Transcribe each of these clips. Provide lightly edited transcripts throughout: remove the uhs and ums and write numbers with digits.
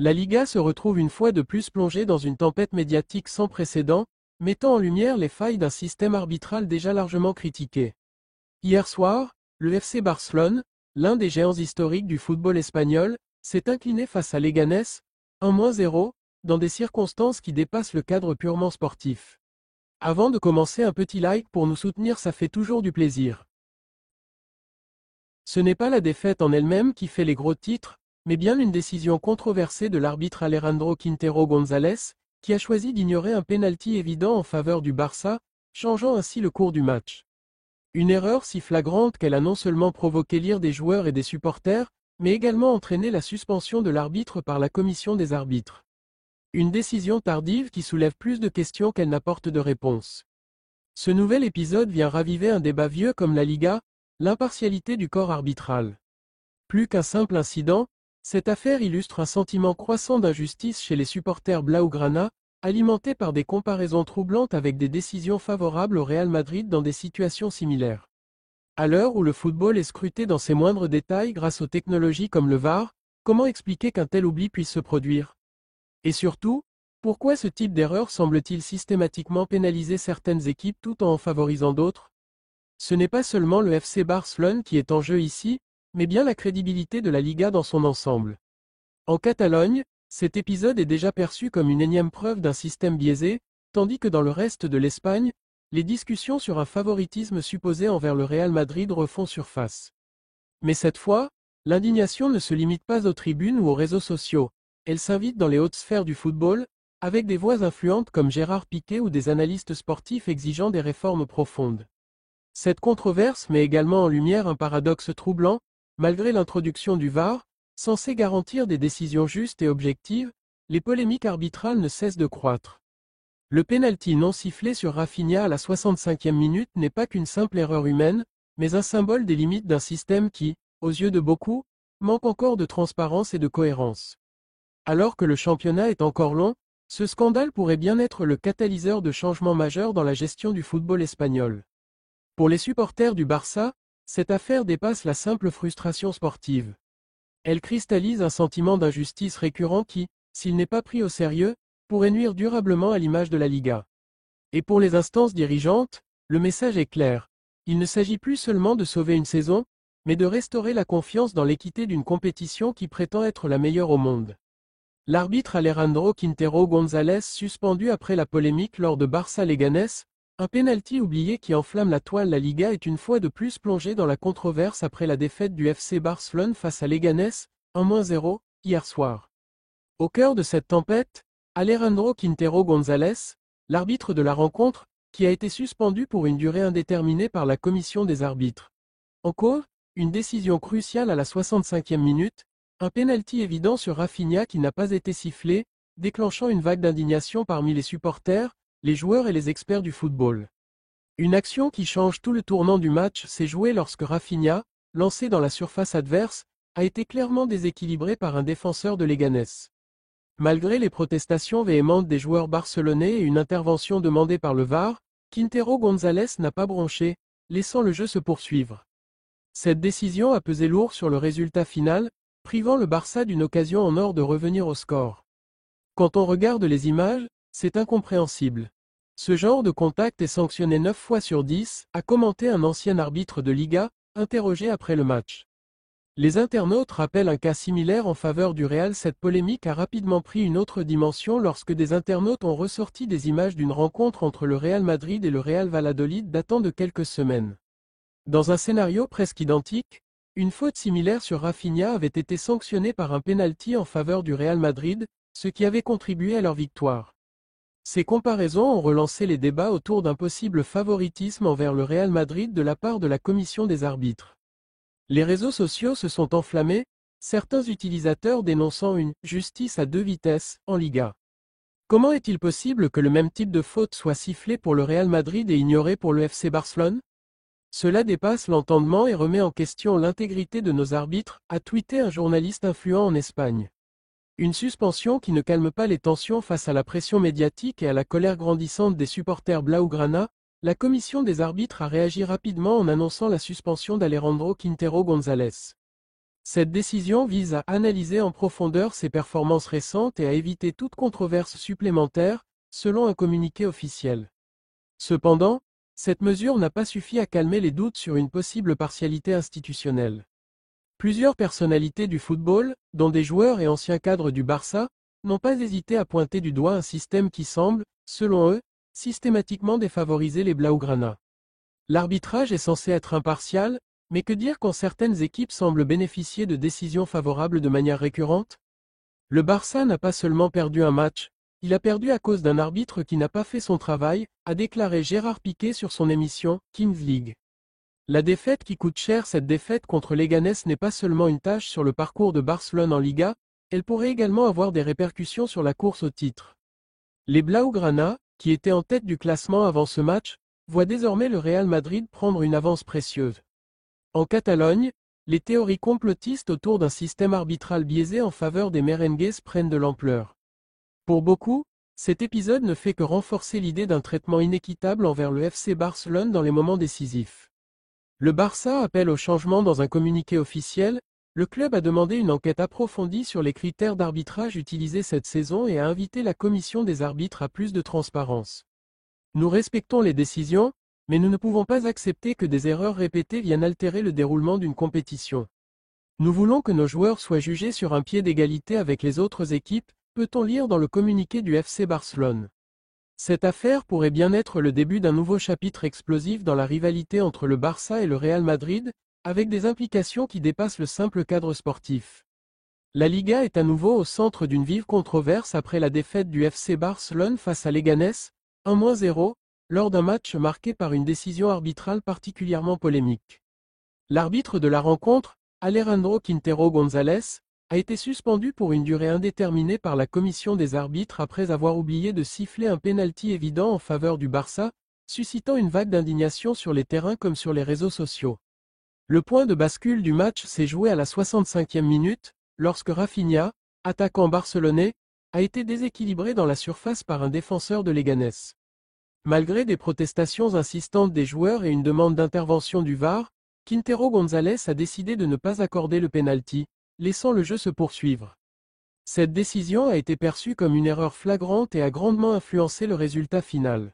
La Liga se retrouve une fois de plus plongée dans une tempête médiatique sans précédent, mettant en lumière les failles d'un système arbitral déjà largement critiqué. Hier soir, le FC Barcelone, l'un des géants historiques du football espagnol, s'est incliné face à Leganés, 1-0, dans des circonstances qui dépassent le cadre purement sportif. Avant de commencer, un petit like pour nous soutenir, ça fait toujours du plaisir. Ce n'est pas la défaite en elle-même qui fait les gros titres, mais bien une décision controversée de l'arbitre Alejandro Quintero González, qui a choisi d'ignorer un pénalty évident en faveur du Barça, changeant ainsi le cours du match. Une erreur si flagrante qu'elle a non seulement provoqué l'ire des joueurs et des supporters, mais également entraîné la suspension de l'arbitre par la commission des arbitres. Une décision tardive qui soulève plus de questions qu'elle n'apporte de réponses. Ce nouvel épisode vient raviver un débat vieux comme la Liga, l'impartialité du corps arbitral. Plus qu'un simple incident, cette affaire illustre un sentiment croissant d'injustice chez les supporters blaugrana, alimenté par des comparaisons troublantes avec des décisions favorables au Real Madrid dans des situations similaires. À l'heure où le football est scruté dans ses moindres détails grâce aux technologies comme le VAR, comment expliquer qu'un tel oubli puisse se produire? Et surtout, pourquoi ce type d'erreur semble-t-il systématiquement pénaliser certaines équipes tout en favorisant d'autres? Ce n'est pas seulement le FC Barcelone qui est en jeu ici, mais bien la crédibilité de la Liga dans son ensemble. En Catalogne, cet épisode est déjà perçu comme une énième preuve d'un système biaisé, tandis que dans le reste de l'Espagne, les discussions sur un favoritisme supposé envers le Real Madrid refont surface. Mais cette fois, l'indignation ne se limite pas aux tribunes ou aux réseaux sociaux, elle s'invite dans les hautes sphères du football, avec des voix influentes comme Gérard Piqué ou des analystes sportifs exigeant des réformes profondes. Cette controverse met également en lumière un paradoxe troublant, malgré l'introduction du VAR, censé garantir des décisions justes et objectives, les polémiques arbitrales ne cessent de croître. Le pénalty non sifflé sur Rafinha à la 65e minute n'est pas qu'une simple erreur humaine, mais un symbole des limites d'un système qui, aux yeux de beaucoup, manque encore de transparence et de cohérence. Alors que le championnat est encore long, ce scandale pourrait bien être le catalyseur de changements majeurs dans la gestion du football espagnol. Pour les supporters du Barça, cette affaire dépasse la simple frustration sportive. Elle cristallise un sentiment d'injustice récurrent qui, s'il n'est pas pris au sérieux, pourrait nuire durablement à l'image de la Liga. Et pour les instances dirigeantes, le message est clair. Il ne s'agit plus seulement de sauver une saison, mais de restaurer la confiance dans l'équité d'une compétition qui prétend être la meilleure au monde. L'arbitre Alejandro Quintero González suspendu après la polémique lors de Barça-Leganés, un pénalty oublié qui enflamme la toile. La Liga est une fois de plus plongée dans la controverse après la défaite du FC Barcelone face à Leganés, 1-0, hier soir. Au cœur de cette tempête, Alejandro Quintero González, l'arbitre de la rencontre, qui a été suspendu pour une durée indéterminée par la commission des arbitres. En cause, une décision cruciale à la 65e minute, un pénalty évident sur Rafinha qui n'a pas été sifflé, déclenchant une vague d'indignation parmi les supporters, les joueurs et les experts du football. Une action qui change tout le tournant du match s'est jouée lorsque Rafinha, lancé dans la surface adverse, a été clairement déséquilibré par un défenseur de Leganés. Malgré les protestations véhémentes des joueurs barcelonais et une intervention demandée par le VAR, Quintero González n'a pas bronché, laissant le jeu se poursuivre. Cette décision a pesé lourd sur le résultat final, privant le Barça d'une occasion en or de revenir au score. Quand on regarde les images, c'est incompréhensible. Ce genre de contact est sanctionné 9 fois sur 10, a commenté un ancien arbitre de Liga, interrogé après le match. Les internautes rappellent un cas similaire en faveur du Real. Cette polémique a rapidement pris une autre dimension lorsque des internautes ont ressorti des images d'une rencontre entre le Real Madrid et le Real Valladolid datant de quelques semaines. Dans un scénario presque identique, une faute similaire sur Rafinha avait été sanctionnée par un pénalty en faveur du Real Madrid, ce qui avait contribué à leur victoire. Ces comparaisons ont relancé les débats autour d'un possible favoritisme envers le Real Madrid de la part de la commission des arbitres. Les réseaux sociaux se sont enflammés, certains utilisateurs dénonçant une « justice à deux vitesses » en Liga. Comment est-il possible que le même type de faute soit sifflé pour le Real Madrid et ignoré pour le FC Barcelone? Cela dépasse l'entendement et remet en question l'intégrité de nos arbitres, a tweeté un journaliste influent en Espagne. Une suspension qui ne calme pas les tensions face à la pression médiatique et à la colère grandissante des supporters blaugrana. La commission des arbitres a réagi rapidement en annonçant la suspension d'Alejandro Quintero González. Cette décision vise à analyser en profondeur ses performances récentes et à éviter toute controverse supplémentaire, selon un communiqué officiel. Cependant, cette mesure n'a pas suffi à calmer les doutes sur une possible partialité institutionnelle. Plusieurs personnalités du football, dont des joueurs et anciens cadres du Barça, n'ont pas hésité à pointer du doigt un système qui semble, selon eux, systématiquement défavoriser les Blaugrana. L'arbitrage est censé être impartial, mais que dire quand certaines équipes semblent bénéficier de décisions favorables de manière récurrente? Le Barça n'a pas seulement perdu un match, il a perdu à cause d'un arbitre qui n'a pas fait son travail, a déclaré Gérard Piqué sur son émission Kings League. La défaite qui coûte cher. Cette défaite contre Leganés n'est pas seulement une tâche sur le parcours de Barcelone en Liga, elle pourrait également avoir des répercussions sur la course au titre. Les Blaugrana, qui étaient en tête du classement avant ce match, voient désormais le Real Madrid prendre une avance précieuse. En Catalogne, les théories complotistes autour d'un système arbitral biaisé en faveur des merengues prennent de l'ampleur. Pour beaucoup, cet épisode ne fait que renforcer l'idée d'un traitement inéquitable envers le FC Barcelone dans les moments décisifs. Le Barça appelle au changement dans un communiqué officiel. Le club a demandé une enquête approfondie sur les critères d'arbitrage utilisés cette saison et a invité la commission des arbitres à plus de transparence. Nous respectons les décisions, mais nous ne pouvons pas accepter que des erreurs répétées viennent altérer le déroulement d'une compétition. Nous voulons que nos joueurs soient jugés sur un pied d'égalité avec les autres équipes, peut-on lire dans le communiqué du FC Barcelone. Cette affaire pourrait bien être le début d'un nouveau chapitre explosif dans la rivalité entre le Barça et le Real Madrid, avec des implications qui dépassent le simple cadre sportif. La Liga est à nouveau au centre d'une vive controverse après la défaite du FC Barcelone face à Leganés, 1-0, lors d'un match marqué par une décision arbitrale particulièrement polémique. L'arbitre de la rencontre, Alejandro Quintero González, a été suspendu pour une durée indéterminée par la commission des arbitres après avoir oublié de siffler un pénalty évident en faveur du Barça, suscitant une vague d'indignation sur les terrains comme sur les réseaux sociaux. Le point de bascule du match s'est joué à la 65e minute, lorsque Rafinha, attaquant barcelonais, a été déséquilibré dans la surface par un défenseur de Leganés. Malgré des protestations insistantes des joueurs et une demande d'intervention du VAR, Quintero González a décidé de ne pas accorder le pénalty, laissant le jeu se poursuivre. Cette décision a été perçue comme une erreur flagrante et a grandement influencé le résultat final.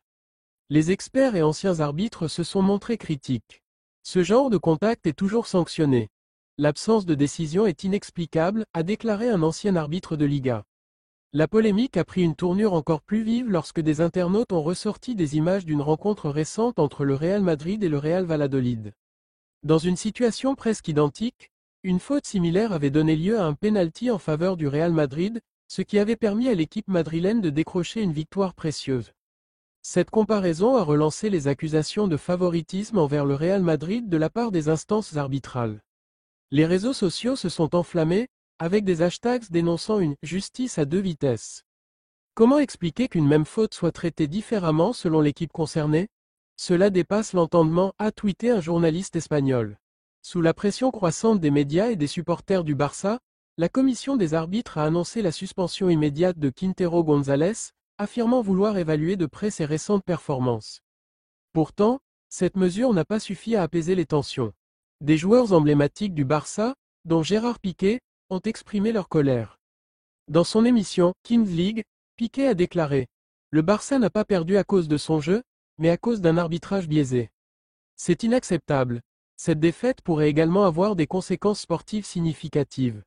Les experts et anciens arbitres se sont montrés critiques. Ce genre de contact est toujours sanctionné. L'absence de décision est inexplicable, a déclaré un ancien arbitre de Liga. La polémique a pris une tournure encore plus vive lorsque des internautes ont ressorti des images d'une rencontre récente entre le Real Madrid et le Real Valladolid. Dans une situation presque identique, une faute similaire avait donné lieu à un pénalty en faveur du Real Madrid, ce qui avait permis à l'équipe madrilène de décrocher une victoire précieuse. Cette comparaison a relancé les accusations de favoritisme envers le Real Madrid de la part des instances arbitrales. Les réseaux sociaux se sont enflammés, avec des hashtags dénonçant une « justice à deux vitesses ». Comment expliquer qu'une même faute soit traitée différemment selon l'équipe concernée? Cela dépasse l'entendement, a tweeté un journaliste espagnol. Sous la pression croissante des médias et des supporters du Barça, la commission des arbitres a annoncé la suspension immédiate de Quintero González, affirmant vouloir évaluer de près ses récentes performances. Pourtant, cette mesure n'a pas suffi à apaiser les tensions. Des joueurs emblématiques du Barça, dont Gérard Piqué, ont exprimé leur colère. Dans son émission Kings League, Piqué a déclaré « Le Barça n'a pas perdu à cause de son jeu, mais à cause d'un arbitrage biaisé. C'est inacceptable. Cette défaite pourrait également avoir des conséquences sportives significatives. »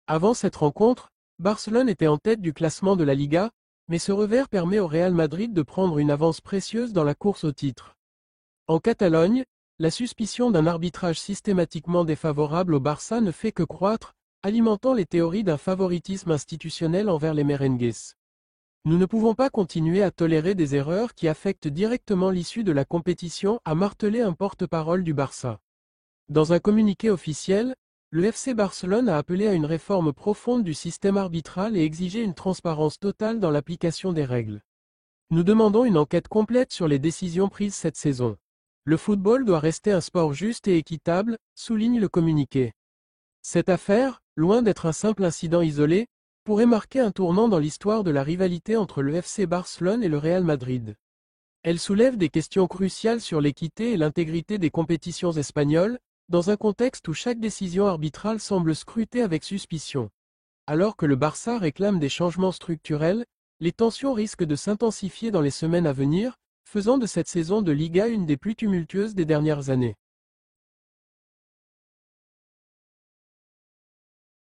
Avant cette rencontre, Barcelone était en tête du classement de la Liga, mais ce revers permet au Real Madrid de prendre une avance précieuse dans la course au titre. En Catalogne, la suspicion d'un arbitrage systématiquement défavorable au Barça ne fait que croître, alimentant les théories d'un favoritisme institutionnel envers les merengues. Nous ne pouvons pas continuer à tolérer des erreurs qui affectent directement l'issue de la compétition, a martelé un porte-parole du Barça. Dans un communiqué officiel, le FC Barcelone a appelé à une réforme profonde du système arbitral et exigé une transparence totale dans l'application des règles. Nous demandons une enquête complète sur les décisions prises cette saison. Le football doit rester un sport juste et équitable, souligne le communiqué. Cette affaire, loin d'être un simple incident isolé, pourrait marquer un tournant dans l'histoire de la rivalité entre le FC Barcelone et le Real Madrid. Elle soulève des questions cruciales sur l'équité et l'intégrité des compétitions espagnoles, dans un contexte où chaque décision arbitrale semble scrutée avec suspicion. Alors que le Barça réclame des changements structurels, les tensions risquent de s'intensifier dans les semaines à venir, faisant de cette saison de Liga une des plus tumultueuses des dernières années.